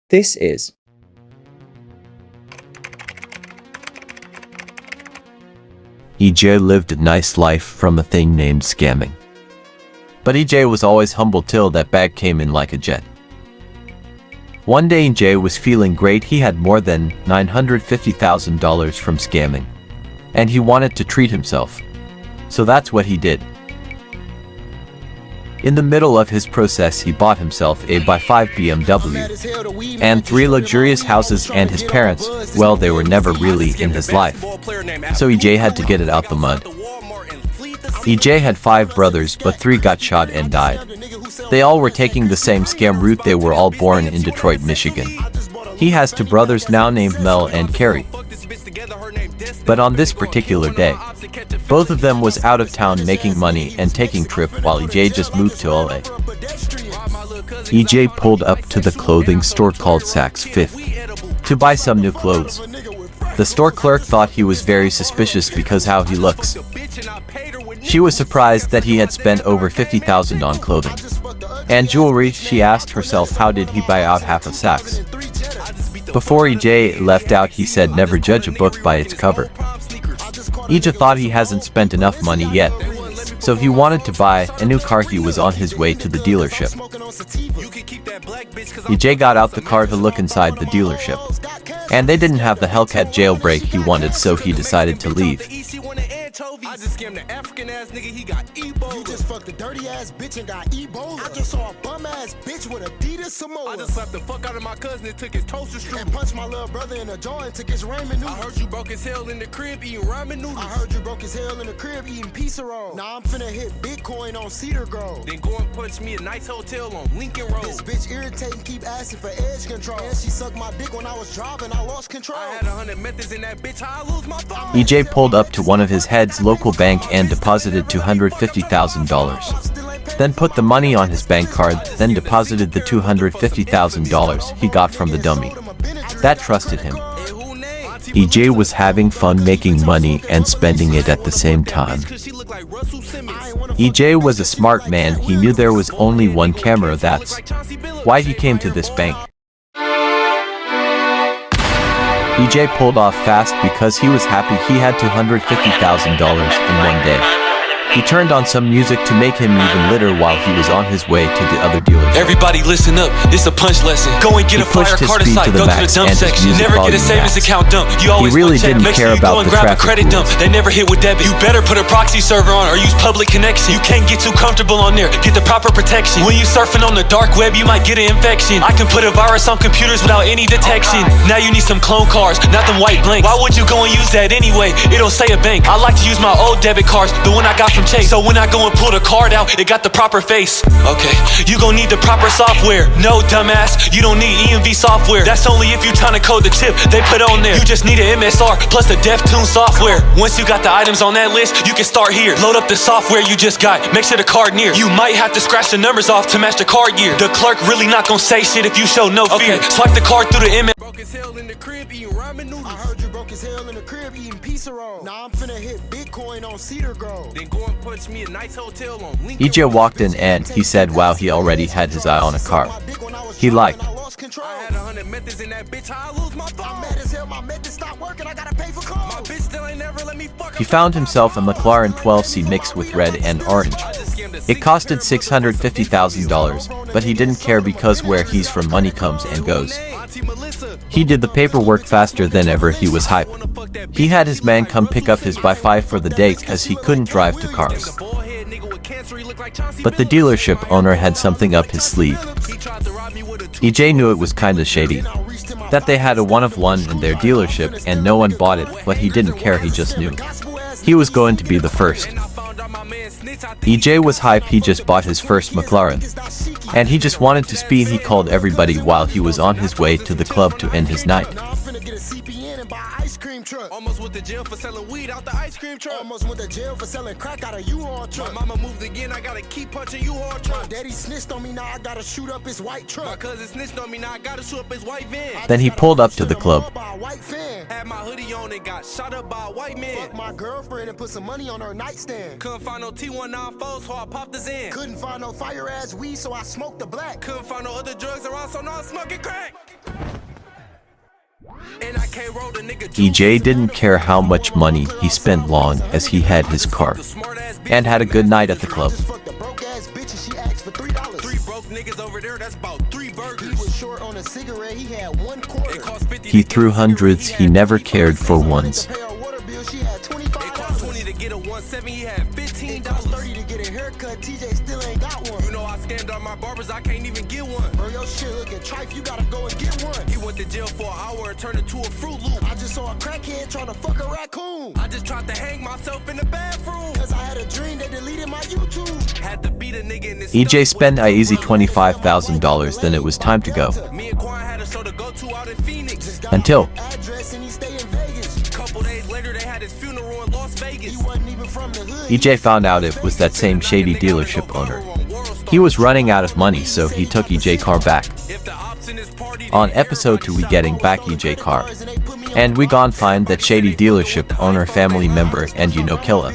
This is EJ lived a nice life from a thing named scamming. But EJ was always humble till that bag came in like a jet. One day EJ was feeling great. He had more than $950,000 from scamming. And he wanted to treat himself. So that's what he did. In the middle of his process, he bought himself a by 5 BMW and 3 luxurious houses, and his parents, well, they were never really in his life. So EJ had to get it out the mud. EJ had 5 brothers, but 3 got shot and died. They all were taking the same scam route. They were all born in Detroit, Michigan. He has 2 brothers now named Mel and Carrie. But on this particular day, both of them was out of town making money and taking trip while EJ just moved to LA. EJ pulled up to the clothing store called Saks Fifth to buy some new clothes. The store clerk thought he was very suspicious because how he looks. She was surprised that he had spent over $50,000 on clothing and jewelry. She asked herself, how did he buy out half of Saks? Before EJ left out, he said, never judge a book by its cover. EJ thought he hasn't spent enough money yet, so he wanted to buy a new car. He was on his way to the dealership. EJ got out the car to look inside the dealership, and they didn't have the Hellcat jailbreak he wanted, so he decided to leave. I just scammed the African ass nigga, he got Ebo. You just fucked the dirty ass bitch and got Ebola. I just saw a bum ass bitch with Adidas Samoa. I just slapped the fuck out of my cousin and took his toaster strip. And punched my little brother in the jaw and took his ramen noodles. I heard you broke his hell in the crib eating ramen noodles. I heard you broke his hell in the crib eating pizza roll. Now I'm finna hit Bitcoin on Cedar Grove. Then go and punch me a nice hotel on Lincoln Road. This bitch irritating, keep asking for edge control. And she sucked my dick when I was driving, I lost control. I had 100 methods in that bitch, how I lose my phone. EJ pulled up to one of his head's local bank and deposited $250,000. Then put the money on his bank card, then deposited the $250,000 he got from the dummy that trusted him. EJ was having fun making money and spending it at the same time. EJ was a smart man. He knew there was only one camera. That's why he came to this bank. EJ pulled off fast because he was happy he had $250,000 in one day. He turned on some music to make him even litter while he was on his way to the other dealership. Everybody listen up, it's a punch lesson. Go and get a flyer card site, go to the dump section. Never get a savings account dump. You always really didn't make care sure you about go and the grab a traffic credit dump. They never hit with debit. You better put a proxy server on or use public connection. You can't get too comfortable on there. Get the proper protection. When you surfing on the dark web, you might get an infection. I can put a virus on computers without any detection. Now you need some clone cards, not them white blanks. Why would you go and use that anyway? It'll say a bank. I like to use my old debit cards, the one I got from Chase. So when I go and pull the card out, it got the proper face. Okay, you gon' need the proper software. No, dumbass, you don't need EMV software. That's only if you tryna code the chip they put on there. You just need an MSR plus the DefTune software. Once you got the items on that list, you can start here. Load up the software you just got. Make sure the card near. You might have to scratch the numbers off to match the card year. The clerk really not gonna say shit if you show no fear. Swipe the card through the MS. Broke his hell in the crib eating ramen noodles. I heard you broke his hell in the crib eating pizza roll. Now I'm finna hit Bitcoin on Cedar Grove. Then go and punch me a nice hotel on Lincoln. EJ walked in and he said, wow, he already had his eye on a car he liked. I had 100 methods in that bitch, how I lose my phone. I'm mad as hell, my methods stopped working, I gotta pay for calls. My bitch still ain't never let me fuck. He found himself a McLaren 12C mixed with red and orange. It costed $650,000, but he didn't care because where he's from, money comes and goes. He did the paperwork faster than ever. He was hyped. He had his man come pick up his by 5 for the day because he couldn't drive to cars. But the dealership owner had something up his sleeve. EJ knew it was kinda shady that they had a one-of-one in their dealership and no one bought it, but he didn't care. He just knew he was going to be the first. EJ was hype. He just bought his first McLaren and he just wanted to speed. He called everybody while he was on his way to the club to end his night. Almost went to jail for selling weed out the ice cream truck. Almost went to jail for selling crack out of U-Haul truck. My mama moved again, I gotta keep punching U-Haul truck. My daddy snitched on me, now I gotta shoot up his white truck. My cousin snitched on me, now I gotta shoot up his white van. Then he pulled up to the club. Had my hoodie on and got shot up by a white man. Fuck my girlfriend and put some money on her nightstand. Couldn't find no T194, so I popped the Zen. Couldn't find no fire ass weed, so I smoked the black. Couldn't find no other drugs around, so now I'm smoking crack. EJ didn't care how much money he spent long as he had his car and had a good night at the club. He threw hundreds, he never cared for ones. My barbers, I can't even get one. Bro, your shit looking trife, you gotta go and get one. He went to jail for an hour and turned into a Fruit Loop. I just saw a crackhead trying to fuck a raccoon. I just tried to hang myself in the bathroom. Cause I had a dream they deleted my YouTube. Had to beat a nigga in this. EJ spent a easy $25,000, then it was time to go. Me and Quan had a show to go to out in Phoenix. Until Address and he stay in Vegas. Couple days later they had his funeral in Las Vegas. He wasn't even from the hood. EJ found out it was that same shady dealership owner. He was running out of money, so he took EJ car back. On episode 2 we getting back EJ car. And we gon' find that shady dealership owner family member and you know killa.